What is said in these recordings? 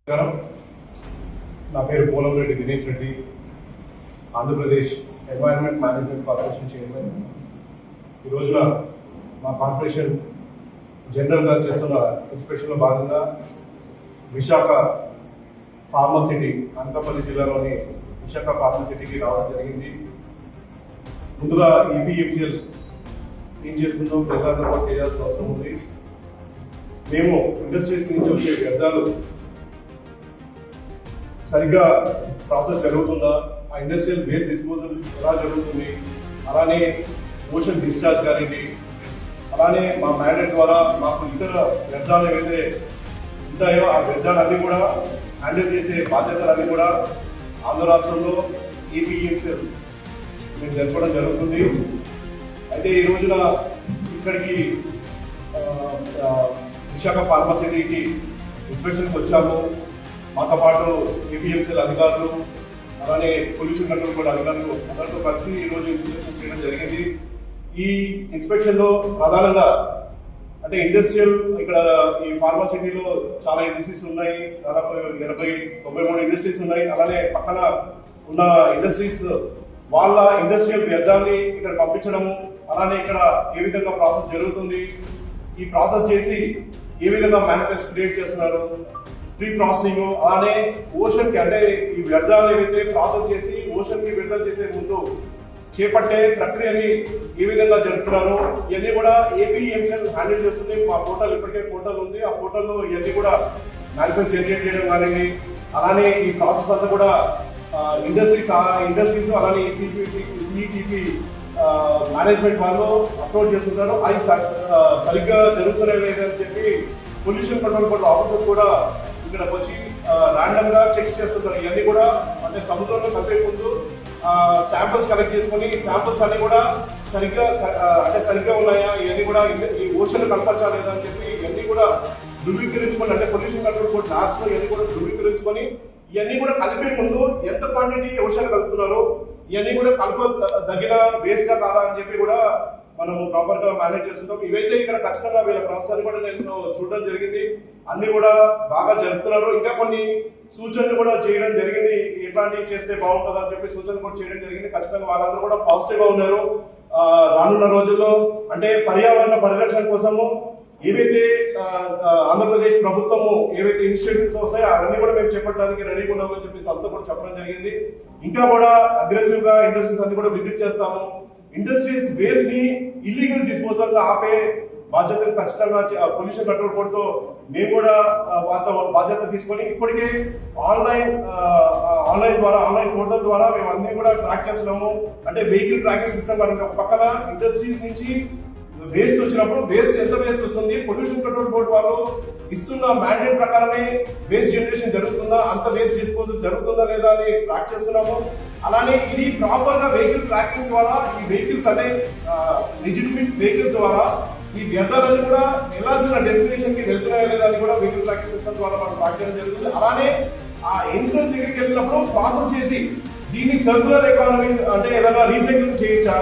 నమస్కారం. నా పేరు Polamreddy Dinesh Reddy, Andhra Pradesh environment management corporation chairman. ఈ రోజున మా కార్పొరేషన్ జనరల్గా చేస్తున్న ఇన్స్పెక్షన్లో భాగంగా విశాఖ ఫార్మసిటీ, అనకాపల్లి జిల్లాలోని విశాఖ ఫార్మసిటీకి రావడం జరిగింది. ముందుగా ఈపీఎఫ్సిఎల్ ఏం చేస్తుందో ప్రజలందరూ కూడా చేయాల్సిన అవసరం ఉంది. మేము ఇండస్ట్రీస్ నుంచి వచ్చే వ్యర్థాలు సరిగ్గా ప్రాసెస్ జరుగుతుందా, ఆ ఇండస్ట్రియల్ వేస్ట్ డిస్పోజల్ ఎలా జరుగుతుంది, అలానే ఓషన్ డిశ్చార్జ్ కానివ్వండి, అలానే మా మ్యాండేట్ ద్వారా మాకు ఇతర వ్యర్థాలు ఏవైతే ఉంటాయో ఆ వ్యర్థాలన్నీ కూడా హ్యాండిల్ చేసే బాధ్యతలన్నీ కూడా ఆంధ్ర రాష్ట్రంలో ఈపీఎఫ్సిఎల్ మేము జరపడం జరుగుతుంది. అయితే ఈ రోజున ఇక్కడికి విశాఖ ఫార్మసిటీకి ఇన్స్పెక్షన్కి వచ్చాము. మాతో పాటు ఈపీఎఫ్సిఎల్ అధికారులు, అలానే పొల్యూషన్ కంట్రోల్ బోర్డు అధికారులు అందరితో కలిసి ఈరోజు ఇన్స్పెక్షన్ చేయడం జరిగింది. ఈ ఇన్స్పెక్షన్లో ప్రధానంగా అంటే ఇండస్ట్రియల్, ఇక్కడ ఈ ఫార్మసిటీలో చాలా ఇండస్ట్రీస్ ఉన్నాయి, దాదాపు 93 ఇండస్ట్రీస్ ఉన్నాయి. అలానే పక్కన ఉన్న ఇండస్ట్రీస్ వాళ్ళ ఇండస్ట్రియల్ వ్యర్థాన్ని ఇక్కడ పంపించడము, అలానే ఇక్కడ ఏ విధంగా ప్రాసెస్ జరుగుతుంది, ఈ ప్రాసెస్ చేసి ఏ విధంగా మేనిఫెస్ట్ క్రియేట్ చేస్తున్నారు, ప్రీ ప్రాసెసింగ్, అలానే ఓషన్ కి అంటే ఈ వ్యర్థాలు ఏవైతే ప్రాసెస్ చేసి ఓషన్ కి విడుదల చేసే ముందు చేపట్టే ప్రక్రియని ఏ విధంగా జరుపుతున్నారు, ఇవన్నీ కూడా ఏపీఎంసీఎల్ హ్యాండిల్ చేస్తుంది. మా పోర్టల్ ఇప్పటికే పోర్టల్ ఉంది. ఆ పోర్టల్లో ఇవన్నీ కూడా మేనిఫెస్ట్ జనరేట్ చేయడం కానీ, అలానే ఈ ప్రాసెస్ అంతా కూడా ఇండస్ట్రీస్ అలానే సిఈటిపి మేనేజ్మెంట్ వాళ్ళు అప్లోడ్ చేస్తుంటారు. అవి సరిగ్గా జరుగుతున్నాయని చెప్పి పొల్యూషన్ కంట్రోల్ బోర్డు ఆఫీసర్స్ కూడా ఇక్కడికి వచ్చి ర్యాండమ్ గా చెక్స్ చేస్తుంటారు. ఇవన్నీ కూడా అంటే సముద్రంలో కలిపే ముందు శాంపుల్స్ కలెక్ట్ చేసుకొని ఈ శాంపుల్స్ అన్ని కూడా సరిగ్గా ఉన్నాయా, ఇవన్నీ కూడా ఈ ఓషన్ కలపచ్చా లేదా అని చెప్పి ఇవన్నీ కూడా ధృవీకరించుకొని, అంటే పొల్యూషన్ కంట్రోల్ బోర్డు ల్యాబ్స్ లో ఇవన్నీ కూడా ధృవీకరించుకొని ఇవన్నీ కూడా కలిపే ముందు ఎంత క్వాంటిటీ ఓషన్ కలుపుతున్నారు, ఇవన్నీ కూడా తగిన వేస్ట్ కాదా అని చెప్పి కూడా మనము ప్రాపర్ గా మేనేజ్ చేస్తుంటాం. ఇవైతే ఇక్కడ ఖచ్చితంగా వీళ్ళ ప్రాసెస్ కూడా నేను చూడడం జరిగింది. అన్ని కూడా బాగా జరుపుతున్నారు. ఇంకా కొన్ని సూచనలు కూడా చేయడం జరిగింది, ఎట్లాంటివి చేస్తే బాగుంటుంది అని చెప్పి సూచనలు కూడా చేయడం జరిగింది. ఖచ్చితంగా వాళ్ళందరూ కూడా పాజిటివ్ గా ఉన్నారు. రానున్న రోజుల్లో అంటే పర్యావరణ పరిరక్షణ కోసము ఏవైతే ఆంధ్రప్రదేశ్ ప్రభుత్వము ఏవైతే ఇనిషియేటివ్స్ వస్తాయో అవన్నీ కూడా మేము చేపట్టడానికి రెడీగా ఉన్నామని చెప్పి సంస్థ కూడా చెప్పడం జరిగింది. ఇంకా కూడా అగ్రెసివ్ గా ఇండస్ట్రీస్ అన్ని కూడా విజిట్ చేస్తాము. ఇండస్ట్రీస్ వేస్ట్ ని ఇల్లీగల్ డిస్పోజల్ గా ఆపే బాధ్యతను ఖచ్చితంగా పొల్యూషన్ కంట్రోల్ బోర్డుతో మేము కూడా బాధ్యత తీసుకొని ఇప్పటికే ఆన్లైన్ పోర్టల్ ద్వారా మేము అన్ని కూడా ట్రాక్ చేస్తున్నాము. అంటే వెహికల్ ట్రాకింగ్ సిస్టమ్ ఒక పక్కన ఇండస్ట్రీస్ నుంచి వేస్ట్ వచ్చినప్పుడు ఎంత వేస్ట్ వస్తుంది, పొల్యూషన్ కంట్రోల్ బోర్డు వాళ్ళు ఇస్తున్న మ్యాండేట్ ప్రకారమే వేస్ట్ జనరేషన్ జరుగుతుందా, అంత వేస్ట్ డిస్పోజల్ జరుగుతుందా లేదా అని ట్రాక్ చేస్తున్నాము. అలానే ఇది ప్రాపర్ గా వెహికల్ ట్రాకింగ్ ద్వారా ఈ వెహికల్స్ అనే లెజిటిమేట్ వెహికల్స్ ద్వారా ఈ వ్యర్థాలను కూడా వెళ్లాల్సిన డెస్టినేషన్ కి వెళ్తున్నాయా లేదా అని కూడా వెహికల్ ట్రాకింగ్ సిస్టమ్ ద్వారా మనం ట్రాక్ చేయడం జరుగుతుంది. అలానే ఆ ఎంట్రన్స్ దగ్గరికి వెళ్ళినప్పుడు ప్రాసెస్ చేసి దీన్ని సర్క్యులర్ ఎకానమీ అంటే ఏదైనా రీసైక్లింగ్ చేయొచ్చా,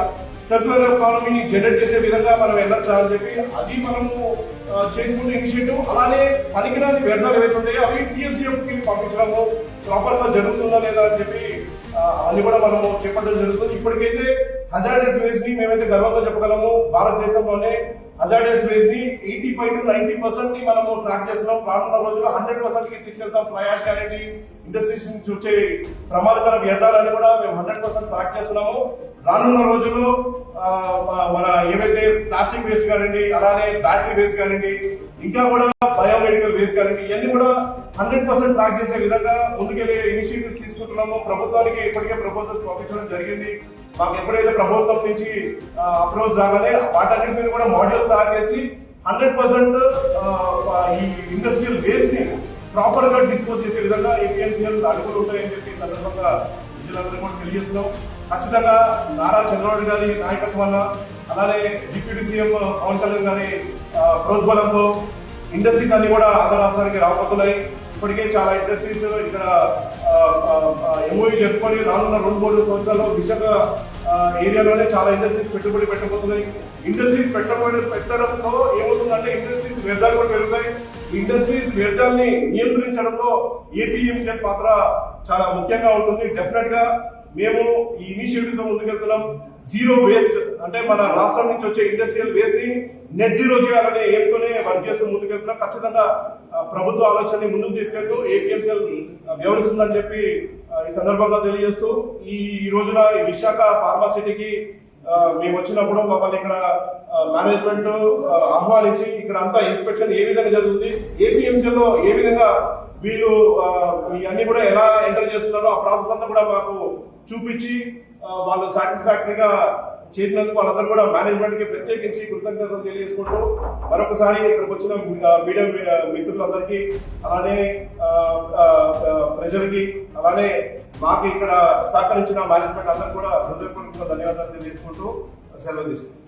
సర్క్యులర్ ఎకానమీని జనరేట్ చేసే విధంగా మనం వెళ్ళొచ్చా అని చెప్పి అది మనము చేసుకునే ఇనిషియేటివ్. అలానే పనికిరాని వ్యర్థాలు ఏవైతే ఉంటాయో అవి టీఎస్డీఎఫ్ కి పంపించడము ప్రాపర్ గా జరుగుతుందా లేదా అని చెప్పి అన్ని కూడా మనము చేపట్టడం జరుగుతుంది. ఇప్పటికైతే హజార్డస్ వేస్ట్ ని మేమైతే గర్వంగా చెప్పగలము. భారతదేశంలోనే హజార్డస్ వేస్ట్ ని 85 to 90% ని మనము ట్రాక్ చేస్తున్నాం. రానున్న రోజుల్లో 100% కి తీసుకెళ్తాం. ఫ్లై యాష్ కానివ్వండి, ఇండస్ట్రీస్ నుంచి వచ్చే ప్రమాదకర వ్యర్థాలని కూడా మేము 100% ట్రాక్ చేస్తున్నాము. రానున్న రోజుల్లో మన ఏవైతే ప్లాస్టిక్ వేస్ట్ కానివ్వండి, అలానే బ్యాటరీ వేస్ట్ కానివ్వండి, ఇంకా కూడా బయోమెడికల్ వేస్ట్ కానివ్వండి, ఇవన్నీ కూడా 100% ట్రాక్ చేసే విధంగా ముందుకెళ్లే ఇనిషియేటివ్ తీసుకుంటున్నాము. ప్రభుత్వానికి ఇప్పటికే ప్రపోజల్స్ పంపించడం జరిగింది. మాకు ఎప్పుడైతే ప్రభుత్వం నుంచి అప్రోచ్ రాగానే వాటన్నిటి మీద కూడా మాడ్యూల్ తయారు చేసి 100% ఈ ఇండస్ట్రియల్ వేస్ట్ ని ప్రాపర్ గా డిస్పోజ్ చేసే విధంగా ఏపీఎంసీఎల్ అడుగులు ఉంటాయని చెప్పి సందర్భంగా విజయనగరం కూడా తెలియజేస్తున్నాం. ఖచ్చితంగా నారా చంద్రబాబు గారి నాయకత్వాన, అలానే డిప్యూటీ సీఎం పవన్ కళ్యాణ్ గారి ప్రోద్బలంతో ఇండస్ట్రీస్ అన్ని కూడా ఆంధ్ర రాష్ట్రానికి రాబోతున్నాయి. ఇప్పటికే చాలా ఇండస్ట్రీస్ ఇక్కడ ఎంఓయూ జరుపుకొని రానున్న 2-3 సంవత్సరాల్లో విశాఖ ఏరియాలోనే చాలా ఇండస్ట్రీస్ పెట్టుబడి పెట్టబోతున్నాయి. ఇండస్ట్రీస్ పెట్టడంతో ఏమవుతుందంటే ఇండస్ట్రీస్ వ్యర్థాలు కూడా పెరుగుతాయి. ఇండస్ట్రీస్ వ్యర్థాలని నియంత్రించడంలో ఏపీఎంసీఎల్ పాత్ర చాలా ముఖ్యంగా ఉంటుంది. డెఫినెట్ గా మేము ఈ ఇనిషియేటివ్ తో ముందుకెళ్తున్నాం. జీరో వేస్ట్ అంటే మన రాష్ట్రం నుంచి వచ్చే ఇండస్ట్రియల్ వేస్ట్ ని నెట్ జీరో చేయాలనే ఏమితోనే వర్క్ చేస్తూ ముందుకెళ్తున్నాం. ఖచ్చితంగా ప్రభుత్వ ఆలోచనని ముందుకు తీసుకెళ్తూ ఏపీఎంసీఎల్ వ్యవహరిస్తుందని చెప్పి ఈ సందర్భంగా తెలియజేస్తూ ఈ రోజున ఈ విశాఖ ఫార్మాసిటీకి మేము వచ్చినప్పుడు మమ్మల్ని ఇక్కడ మేనేజ్మెంట్ ఆహ్వానించి ఇక్కడ అంతా ఇన్స్పెక్షన్ ఏ విధంగా జరుగుతుంది, ఏపీఎంసీఎల్ లో ఏ విధంగా వీళ్ళు ఇవన్నీ కూడా ఎలా ఎంటర్ చేస్తున్నారో ఆ ప్రాసెస్ అంతా కూడా మాకు చూపించి వాళ్ళు సాటిస్ఫాక్టరీగా చేసినందుకు వాళ్ళందరూ కూడా మేనేజ్మెంట్ కి ప్రత్యేకించి కృతజ్ఞతలు తెలియజేసుకుంటూ మరొకసారి ఇక్కడికి వచ్చిన మీడియా మిత్రులందరికీ అలానే ప్రజలకి అలానే మాకు ఇక్కడ సహకరించిన మేనేజ్మెంట్ అందరూ కూడా హృదయపూర్వకంగా ధన్యవాదాలు తెలియజేసుకుంటూ సెలవు తీసుకుంటాం.